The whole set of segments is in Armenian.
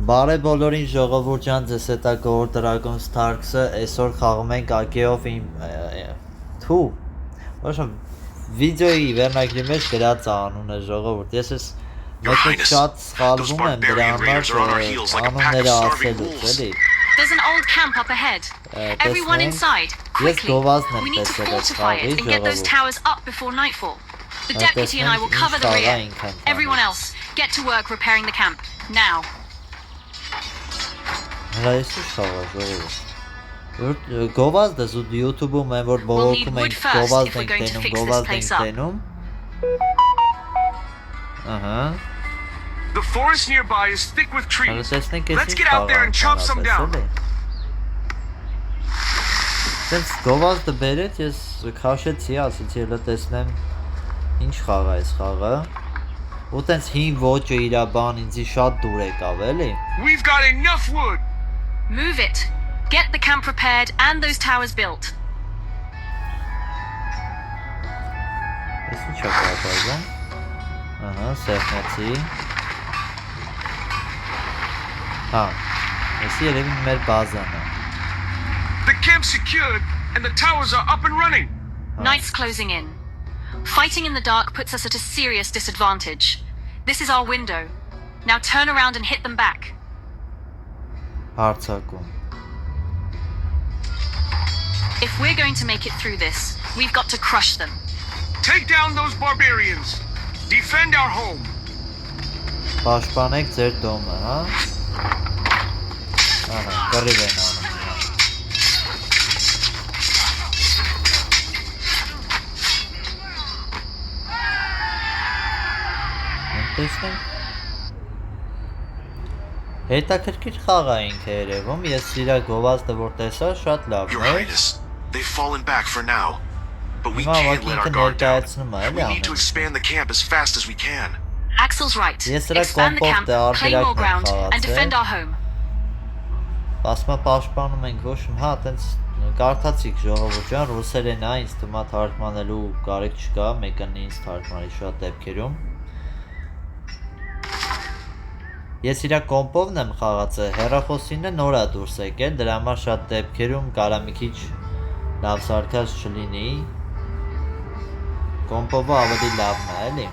Բարե բոլորին ժողովուրդ ջան, ձեզ հետ է Gold Dragon Starks-ը, այսօր խաղում ենք AK-ով իմ վիդեոյի վերնագրի մեջ գրած անունը ժողովուրդ, ես ես մեկը շատ սխալվում եմ դրա համար անունները ասելուց, էլի There's an old camp up ahead. Everyone inside. Quickly. We need to fortify it and get those towers up before nightfall. The deputy and I will cover the rear. Everyone else, get to work repairing the camp. Now. Գովազդը YouTube-ում եմ որ բողոքում ենք գովազդ ենք տենում The forest nearby is thick with trees. Let's get out there and chop some down. Since գովազդը բերեց ես քաշեցի, ասեցի հələ տեսնեմ ինչ խաղ է այս խաղը ու տենց հին ոճը իր բան ինձի շատ դուր եկավ էլի We've got enough wood. Move it. Get the camp repaired and those towers built. Ես ինչ ակրապայժան սեղնեցի Եսի երևի մեր բազան է The camp's secured and the towers are up and running. Night's closing in. Fighting in the dark puts us at a serious disadvantage. This is our window. Now turn around and hit them back. Հարցակում If we're going to make it through this, we've got to crush them. Take down those barbarians. Defend our home. Պաշտպանեք ձեր տոմը, հա? Կռիվ են անում Տեսնենք Հետաքրքիր խաղ է ինքը երևում, ես իրա գովազդը որ տեսա շատ լավն է They've fallen back for now, but we can't let our guard down. We need to expand the camp as fast as we can. Axel's right. Expand the camp, claim more ground, and defend our home. Ասմա պաշտպանում ենք ոչ հա, տենց կարդացիք ժողովուրդ ջան, ռուսերեն է, ինձ թվում է թարգմանելու կարիք չկա, մեկը ինձ թարգմանի շատ դեպքերում Ես իրա կոմպովն եմ խաղացը, հեռախոսինը նոր է դուրս եկել, դրա համար շատ դեպքերում կարա մի քիչ լավ սարքած չլինի Կոմպովը ավելի լավն է, էլի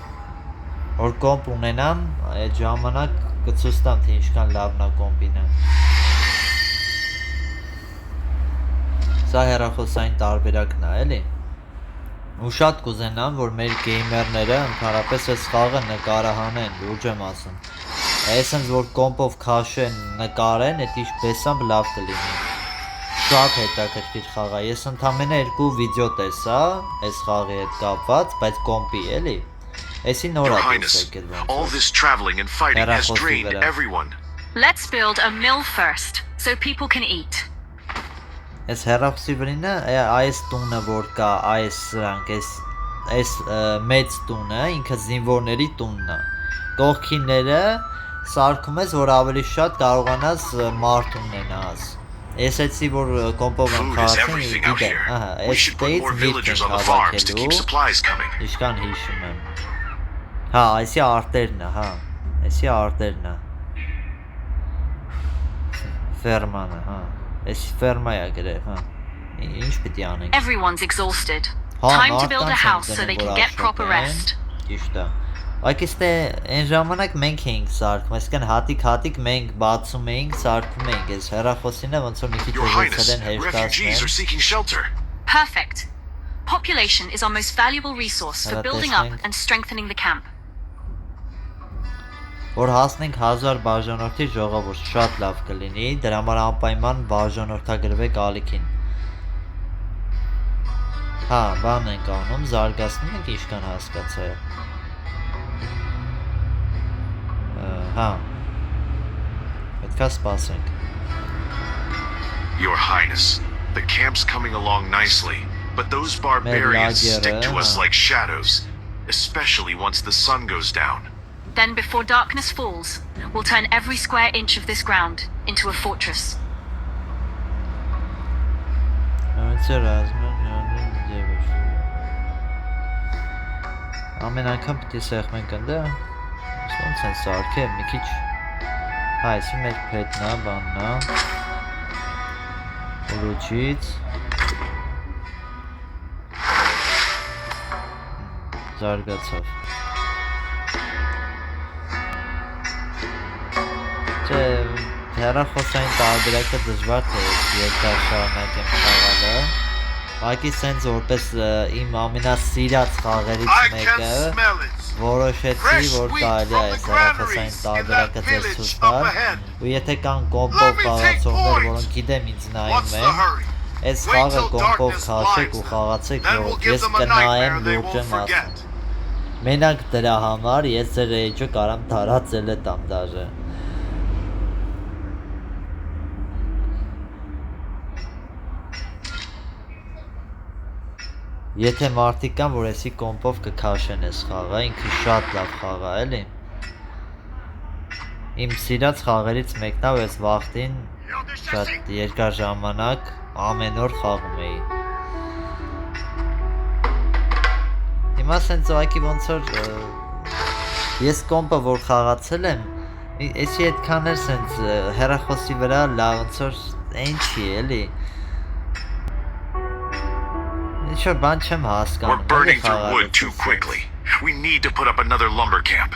Որ կոմպ ունենամ, այդ ժամանակ կցույց տամ, թե ինչքան լավն է կոմպինը Սա հեռախոսային տարբերակն է, էլի Ու շատ կուզենամ, որ մեր գեյմերները ընդհանրապես այս խաղը նկարահանեն, լուրջ եմ ասում Այսինքն որ կոմպով քաշեն, նկարեն, այդ ինչպես լավ կլինի Շատ հետաքրքիր խաղ է, ես ընդամենը 2 վիդեո տեսա այս խաղի հետ կապված, բայց կոմպի էլի Այսի նոր է դուրս եկել All this traveling and fighting has drained everyone. Let's build a mill first, so people can eat. Այս հեռախոսի վրինը, այս տունը որ կա, այս սրանք, այս մեծ տունը, ինքը զինվորների տունն է Կողքինները սարքում ես, որ ավելի շատ կարողանաս մարդ ունենաս Ես էցի, որ կոմպով եմ խաղացին, գիտեմ, այս տեից միրք ենք հավաքելու, իշկան հիշում եմ Հա, այսի արտերն է, հա, այսի արտերն է Ֆերմանը, հա, այսի ֆերմա է գրև, հա, ինչ պիտի անենք Everyone's exhausted. Time to build a house so they can get proper rest. Ճիշտ է Այքիստե այն ժամանակ մենք էինք սարքում, այսինքն հատիկ մենք բացում էինք, սարքում էինք, այս հեռախոսինը ոնց որ մի քիչ ուզեցել են հեշտացնել Perfect. Population is our most valuable resource for building up and strengthening the camp. Որ հասնենք 1000 բաժանորդի ժողովուրդ, շատ լավ կլինի, դրա համար անպայման բաժանորդագրվեք ալիքին Հա, բան ենք անում, զարգացնում ենք ինչքան հասկացա Հա, պետքա սպասենք Your Highness, the camp's coming along nicely, but those barbarians stick to us like shadows, especially once the sun goes down. Then before darkness falls, we'll turn every square inch of this ground into a fortress. Ամեն անգամ պիտի սեղմենք ընդ Ոնց են սարքել մի քիչ Այսի մեր փետնա, բաննա Ուլուչից Զարգացավ Չէ, հեռախոսային տարբերակը դժվար թե երկար շարունակեմ խաղալը Ուղղակի սենց որպես իմ ամենասիրած խաղերից մեկը որոշեցի, որ կարելի է այս հեռախոսային տարբերակը ձեզ ցույց տալ ու եթե կան կոմպով խաղացողներ, որոնք գիտեմ ինձ նայում են այս խաղը կոմպով քաշեք ու խաղացեք ժողովուրդ ես կնայեմ լուրջ եմ ասում Մենակ դրա համար ես ձեր էջը կարամ տարածել տամ դաժե Եթե մարդիկ կան, որ էսի կոմպով կքաշեն ես խաղը, ինքը շատ լավ խաղ է, էլի Իմ սիրած խաղերից մեկն է, ու ես վախտին շատ երկար ժամանակ ամեն օր խաղում էի Հիմա սենց ուղղակի ոնց որ ես կոմպը որ խաղացել եմ, էսի այդքան էր սենց հեռախոսի վրա լավ ոնց որ այն չի, էլի We're burning through wood too quickly. We need to put up another lumber camp.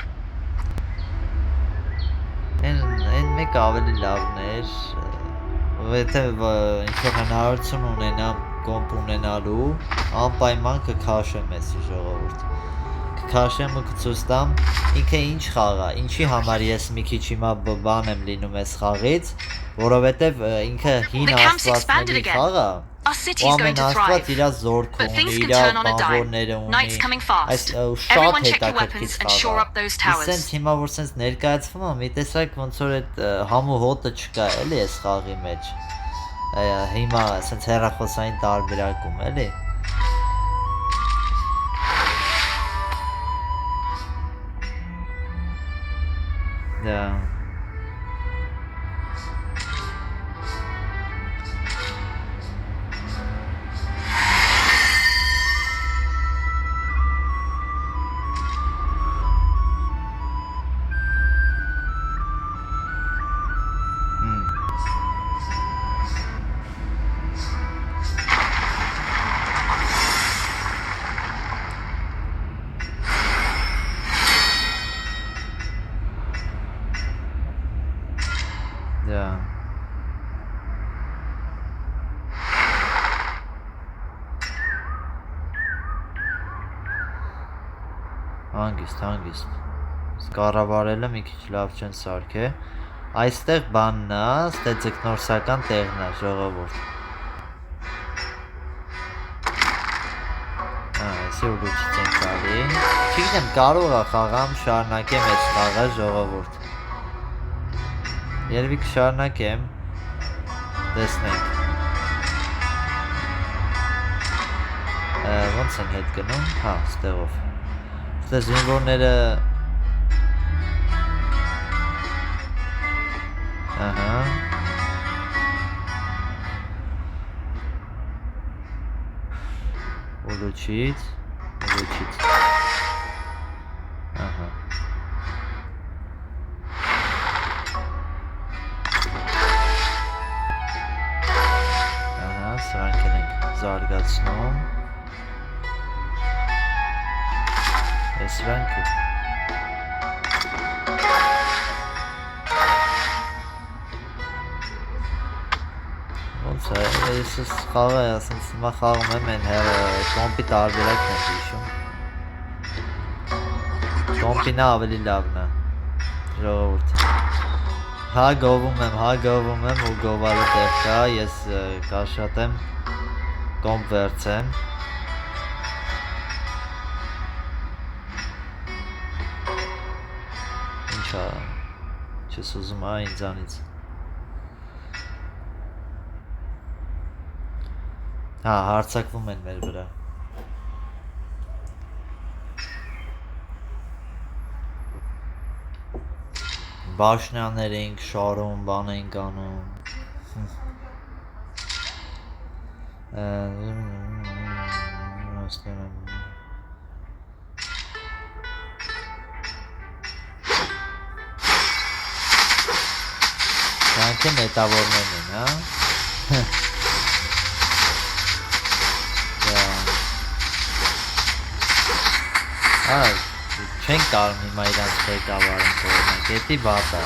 Այն մեկ ավելի լավն էր, եթե ինչ-որ հնարավորություն ունենամ կոմպ ունենալու, անպայման կքաշեմ էսի ժողովուրդ Կքաշեմ ու կցույց տամ, ինքը ինչ խաղ է, ինչի համար ես մի քիչ հիմա բան եմ լինում այս խաղից, որովհետև ինքը հին աստվածների խաղ է Our city's going to thrive, but things can turn on a dime. Night's coming fast. Everyone check your weapons and shore up those towers. Սենց հիմա որ սենց ներկայացվում եմ, մի տեսակ ոնց որ այդ համու հոտը չկա, էլի այս խաղի մեջ։ Հիմա սենց հեռախոսային տարբերակում, էլի։ Դա Հանգիստ Սկառավարելը մի քիչ լավ չեն սարքե Այստեղ բանն է, ստե ձգնորսական տեղն է, ժողովուրդ Այսի ուլուչից ենք տալի Չգիտեմ, կարող է խաղամ, շարունակեմ այս խաղը, ժողովուրդ Երևի կշարունակեմ Տեսնենք Ոնց են հետ գնում, հա, ստեղով Ստե զինվորները Ահա Ուլուչից Ահա Ահա, սրանք ենք զարգացնում Սրանքը Ոնց է, ես խաղը ասենց հիմա խաղում եմ են կոմպի տարբերակն եմ հիշում Կոմպինը ավելի լավն է ժողովուրդ Հա գովում եմ ու գովալու տեղ կա, ես կաշատեմ կոմպ վերցեմ Չես ուզում ինձանից Հա, հարցակվում են մեր վրա Բաշնյաներ էինք շարում, բան էինք անում Դրանք են հետավորներն են, հա։ Չենք կարող հիմա իրանց ղեկավարին կողմենք, էդի բատ է։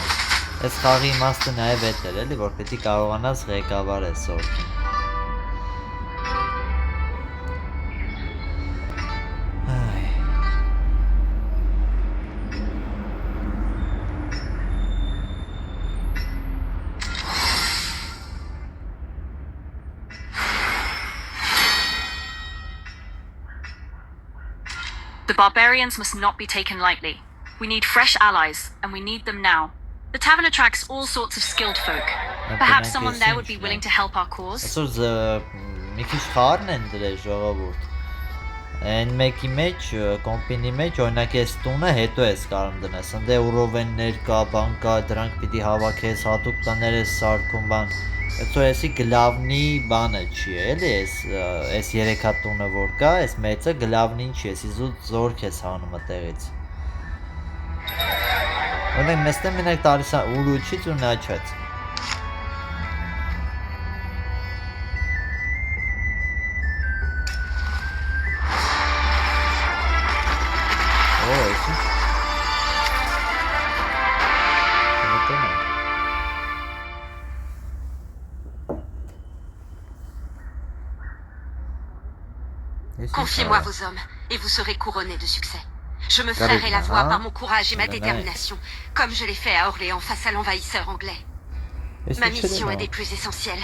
Այս խաղի իմաստը նաև էդ էր, էլի, որ պետք է կարողանաս ղեկավարես Զորքին։ The barbarians must not be taken lightly. We need fresh allies, and we need them now. The tavern attracts all sorts of skilled folk. Perhaps someone there would be willing to help our cause. Այսօր մի քիչ խառն են դրել ժողովուրդ։ Այն մեկի մեջ, կոմպինի մեջ, օրինակ այս տունը հետո ես կարող դնես։ Ընդ ուռովեններ կա, բան կա, դրանք պիտի հավաքես, հատուկ տներ ես սարքում, բան։ Այսօր էսի գլավնի բանը չի, էլի, այս 3 հատ տունը որ կա, այս մեծը գլավնին չի, էսի զորք ես հանում այդտեղից։ Օրինակ մեստը մենակ տալիս է ուլուչից ու նաչած։ Confiez-moi vos hommes, et vous serez couronnés de succès. Je me ferai la voix par mon courage et ma détermination, comme je l'ai fait à Orléans face à l'envahisseur anglais. Ma mission est des plus essentielles,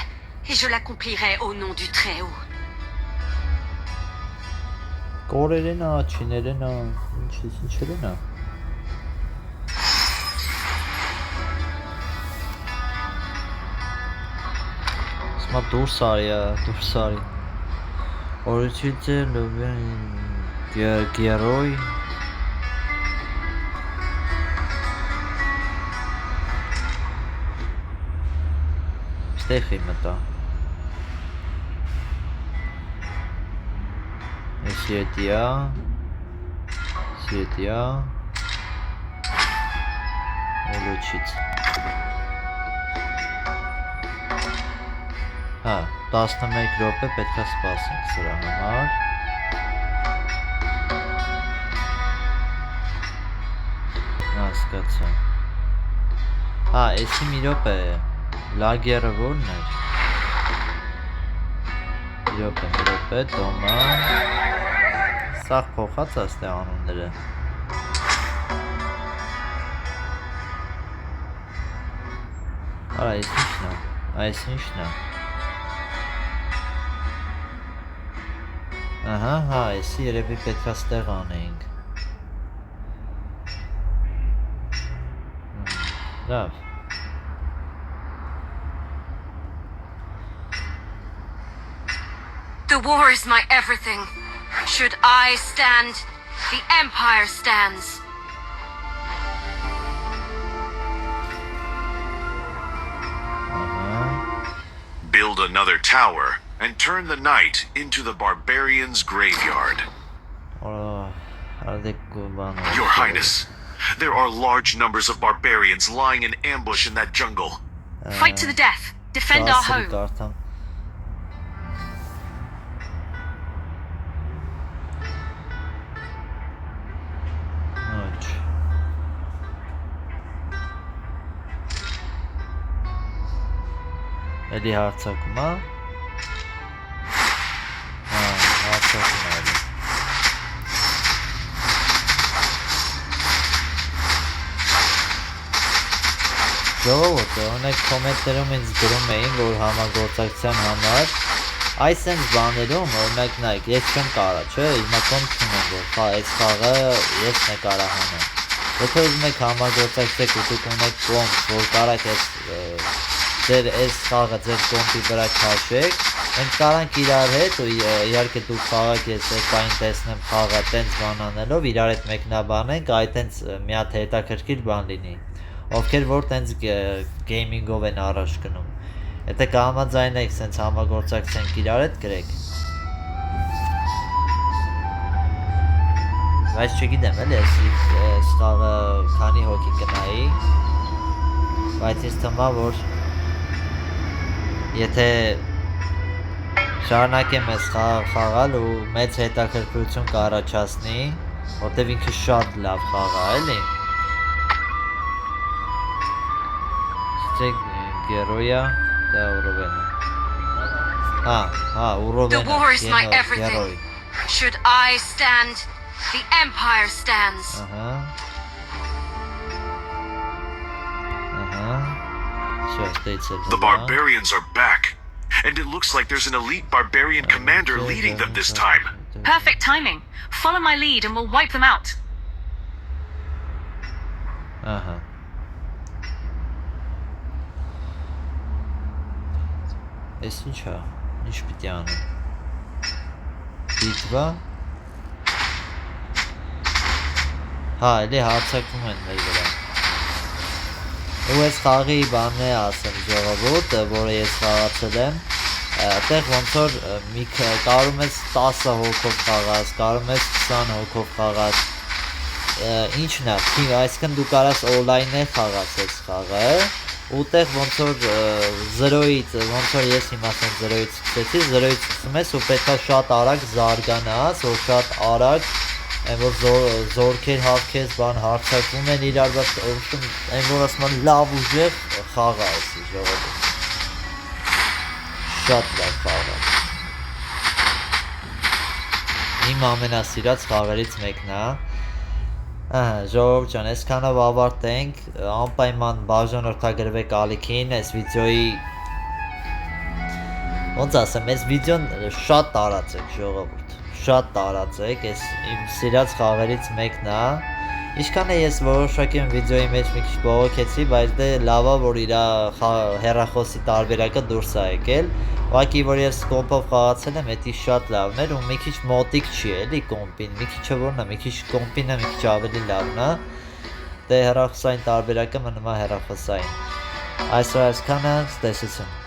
et je l'accomplirai au nom du Très-Haut. Origine Gieroi Ստեղի մտա Սիետիա Ոլոչից Հա 11 րոպե պետք է սպասենք սրա համար Հասկացա Հա, էսի մի րոպե լագերը որն էր Մի րոպե, տոմա Սաղ փոխած աստե անունները Արա, այս ինչն է Ահա, հա, էսի երևի պետք է ստեղ անեինք Լավ The war is my everything. Should I stand, the Empire stands. Build another tower and turn the night into the barbarians' graveyard. Your Highness, there are large numbers of barbarians lying in ambush in that jungle. Fight to the death. Defend our home. Էլի հարցակում է հարցակում է էլի Ժողովուրդ, օրինակ կոմենտներում ինձ գրում էին, որ համագործակցության համար այս հենց բաներում, օրինակ նայեք, ես չեմ կարա, չէ, հիմա կոմ չունեմ, որ այս խաղը ես նկարահանեմ Եթե ուզում եք համագործակցեք ու դուք ունեք կոմ, որ կարաք ձեր այս խաղը ձեր կոմպի վրա քաշեք, մենք կարանք իրար հետ ու իհարկե դուք խաղաք ես եկային տեսնեմ խաղը տենց բան անելով, իրար հետ մեկնաբանենք, այդ տենց մի հատ հետաքրքիր բան լինի, ովքեր որ տենց գեյմինգով են առաջ գնում, եթե կհամաձայնեք սենց համագործակցենք իրար հետ գրեք, բայց չգիտեմ էլի այս խաղը քանի հոգի կնայի, բայց ես թվում որ Եթե շարունակեմ ես խաղալ ու մեծ հետաքրքրություն կառաջացնի, որտեվ ինքը շատ լավ խաղ է, էլի։ Գերոյա, դա Ուռովենը։ Ուռովենը, The war is my everything. Should I stand, the Empire stands. The barbarians are back. And it looks like there's an elite barbarian commander leading them this time. Perfect timing. Follow my lead and we'll wipe them out. Էս ինչ է, ինչ պիտի անեմ, դիտվա, էլի հարցակվում են մեր վրա, ու ես խաղի բանն է ասեմ ժողովուրդ, որը ես խաղացել եմ, այդտեղ ոնց որ կարում ես 10 հոգով խաղաս, կարում ես 20 հոգով խաղաս, ինչն է, այսինքն դու կարաս օնլայն է խաղաս ես խաղը, ուտեղ ոնց որ 0-ից, ոնց որ ես հիմա 0-ից սկսեցի, 0-ից սկսում ես ու պետք է շատ արագ զարգանաս, որ շատ արագ, այն որ զորքեր հավքես, բան հարցակվում են իրար, այն որ ասում են լավ ուժեղ խաղ է այսի ժողովուրդ, շատ լավ խաղ է, իմ ամենասիրած խաղերից մեկն է, ժողովուրդ ջան, այսքանով ավարտենք, անպայման բաժանորդագրվեք ալիքին, այս վիդեոյի, ոնց ասեմ, այս վիդեոն շատ տարածեք ժողովուրդ, շատ տարածեք, այս իմ սիրած խաղերից մեկն է, ինչքան է ես որոշակի վիդեոյի մեջ մի քիչ բողոքեցի, բայց դե լավ է, որ իր հեռախոսի տարբերակը դուրս է եկել, ուղղակի որ ես կոմպով խաղացել եմ, էդի շատ լավն էր ու մի քիչ մոտիկ չի էլի կոմպին, մի քիչը որն է, մի քիչ կոմպինը մի քիչ ավելի լավն է, դե հեռախոսային տարբերակը մնում է հեռախոսային, այսօր այսքանը, ցտեսություն։